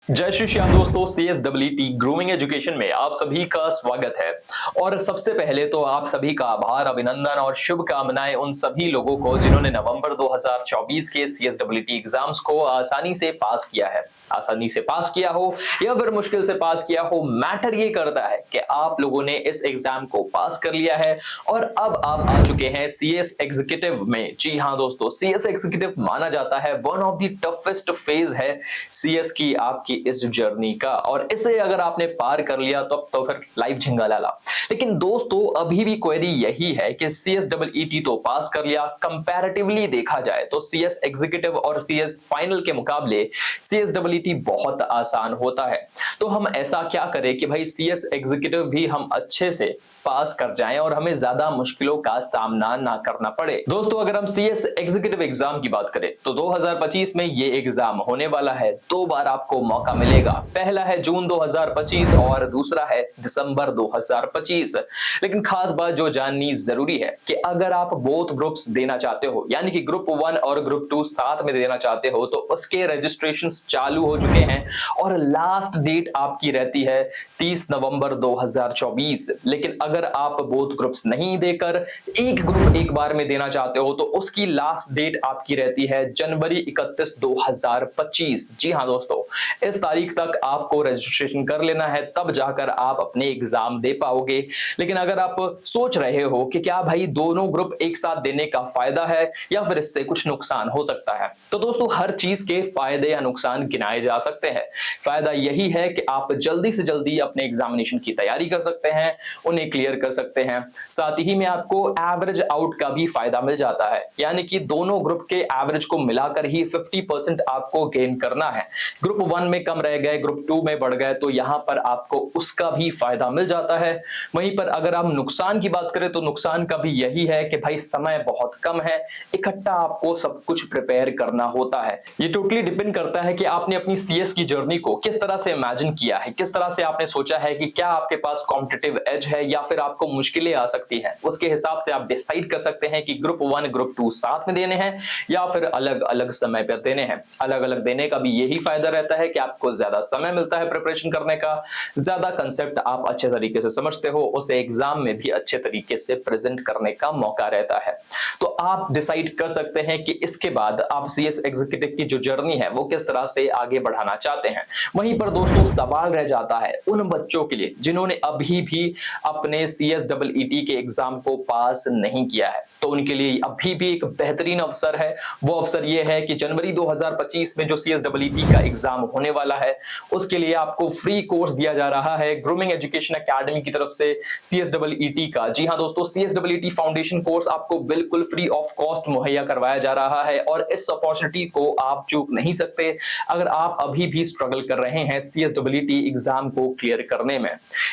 जय श्री श्याम दोस्तों, CSEE grooming education में आप सभी का स्वागत है। और सबसे पहले तो आप सभी का आभार, अभिनंदन और शुभकामनाएं उन सभी लोगों को जिन्होंने नवंबर 2024 के CSEE एग्जाम्स को आसानी से पास किया है। आसानी से पास किया हो या फिर मुश्किल से पास किया हो, मैटर ये करता है कि आप लोगों ने इस एग्जाम को पास कर लिया है और अब आप आ चुके हैं CS एग्जीक्यूटिव में। जी हाँ दोस्तों, CS एग्जीक्यूटिव माना जाता है one of the toughest phase है CS की आपकी इस जर्नी का, और इसे अगर आपने पार कर लिया तो फिर लाइफ झिंगा लाला। लेकिन दोस्तों अभी भी क्वेरी यही है कि CSEE तो पास कर लिया, कंपैरेटिवली देखा जाए तो CS एग्जीक्यूटिव और CS फाइनल के मुकाबले CSEE बहुत आसान होता है। तो हम ऐसा क्या करें कि भाई CS एग्जीक्यूटिव भी हम अच्छे से पास कर जाएं और हमें ज्यादा मुश्किलों का सामना ना करना पड़े। दोस्तों अगर हम CS एग्जीक्यूटिव एग्जाम की बात करें तो 2025 में ये एग्जाम होने वाला है। 2 बार आपको मौका मिलेगा, पहला है जून 2025 और दूसरा है दिसंबर 2025। लेकिन खास बात जो जाननी जरूरी है कि अगर आप बोथ ग्रुप्स देना चाहते हो, यानी कि ग्रुप 1 और ग्रुप 2 साथ में देना चाहते हो, तो उसके रजिस्ट्रेशन चालू हो चुके हैं और लास्ट डेट आपकी रहती है 30 नवंबर 2024। लेकिन अगर आप बोथ ग्रुप्स नहीं देकर एक ग्रुप एक बार में देना चाहते हो तो उसकी लास्ट डेट आपकी रहती है जनवरी 31 2025। जी हाँ दोस्तों, इस तारीख तक आपको रजिस्ट्रेशन कर लेना है, तब जाकर आप अपने एग्जाम दे पाओगे। लेकिन अगर आप सोच रहे हो कि क्या भाई दोनों ग्रुप एक साथ देने का फायदा है या फिर इससे कुछ नुकसान हो सकता है, तो दोस्तों हर चीज के फायदे या नुकसान गिनाए जा सकते हैं। फायदा यही है कि आप जल्दी से जल्दी अपने एग्जामिनेशन की तैयारी कर सकते हैं, उन्हें क्लियर कर सकते हैं। साथ ही में आपको एवरेज आउट का भी फायदा मिल जाता है, यानी कि दोनों ग्रुप के एवरेज को मिलाकर ही 50% आपको गेन करना है। ग्रुप 1 में कम रह गए, ग्रुप 2 में बढ़ गए, तो यहां पर आपको उसका भी फायदा मिल जाता है। वहीं पर अगर हम नुकसान की बात करें तो नुकसान का भी यही है कि भाई समय बहुत कम है, इकट्ठा आपको सब कुछ प्रिपेयर करना होता है। ये टोटली डिपेंड करता है कि आपने अपनी CS की जर्नी को किस तरह से इमेजिन किया है, किस तरह से आपने सोचा है कि क्या आपके पास कॉम्पिटिटिव एज है या फिर आपको मुश्किलें आ सकती हैं। उसके हिसाब से आप डिसाइड कर सकते हैं कि ग्रुप 1 ग्रुप 2 साथ में देने हैं या फिर अलग अलग समय पर देने हैं। अलग अलग देने का भी यही फायदा रहता है कि आपको ज्यादा समय मिलता है प्रिपरेशन करने का, ज्यादा कंसेप्ट आप अच्छे तरीके से समझते हो, उसे एग्जाम में भी अच्छे तरीके से प्रेजेंट करने का मौका रहता है। तो आप डिसाइड कर सकते हैं कि इसके बाद आप CS एग्जीक्यूटिव की जो जर्नी है वो किस तरह से आगे बढ़ाना चाहते हैं। वहीं पर दोस्तों सवाल रह जाता है उन बच्चों के लिए जिन्होंने अभी भी अपने CSEE के एग्जाम को पास नहीं किया है, तो उनके लिए अभी भी एक बेहतरीन अवसर है। वो अवसर ये है कि जनवरी 2025 में जो CSEE का एग्जाम होने वाला है उसके लिए आपको फ्री कोर्स दिया जा रहा है ग्रूमिंग एजुकेशन एकेडमी की तरफ से CSEE का। जी हाँ दोस्तों, CSEE फाउंडेशन कोर्स आपको बिल्कुल फ्री ऑफ कॉस्ट मुहैया करवाया जा रहा है और इस अपॉर्चुनिटी को आप चूक नहीं सकते अगर आप अभी भी स्ट्रगल कर रहे हैं CSEE एग्जाम को क्लियर करने में।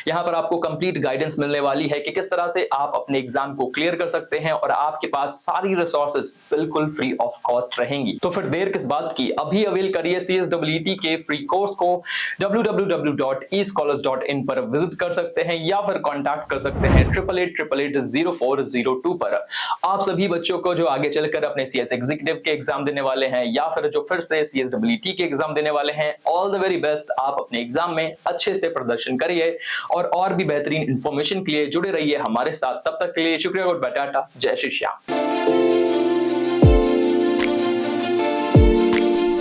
यहाँ पर आपको कंप्लीट गाइडेंस मिलने वाली है कि किस तरह से आप अपने एग्जाम को क्लियर कर सकते हैं और आपके पास सारी रिसोर्सेज बिल्कुल फ्री ऑफ कॉस्ट रहेंगी। तो फिर देर किस बात की, अभी अवेल करिए CSEE के फ्री कोर्स को। www.escholars.in पर विजिट कर सकते हैं या फिर कांटेक्ट कर सकते हैं 88880402 पर। आप सभी बच्चों को जो आगे चलकर अपने CS एग्जीक्यूटिव के एग्जाम देने वाले हैं या फिर जो फिर से CSEE के एग्जाम देने वाले हैं, ऑल द वेरी बेस्ट। आप अपने एग्जाम में अच्छे से प्रदर्शन करिए और भी बेहतरीन इंफॉर्मेशन के लिए जुड़े रहिए हमारे साथ। तब तक के लिए शुक्रिया और टाटा, जय श्री श्याम।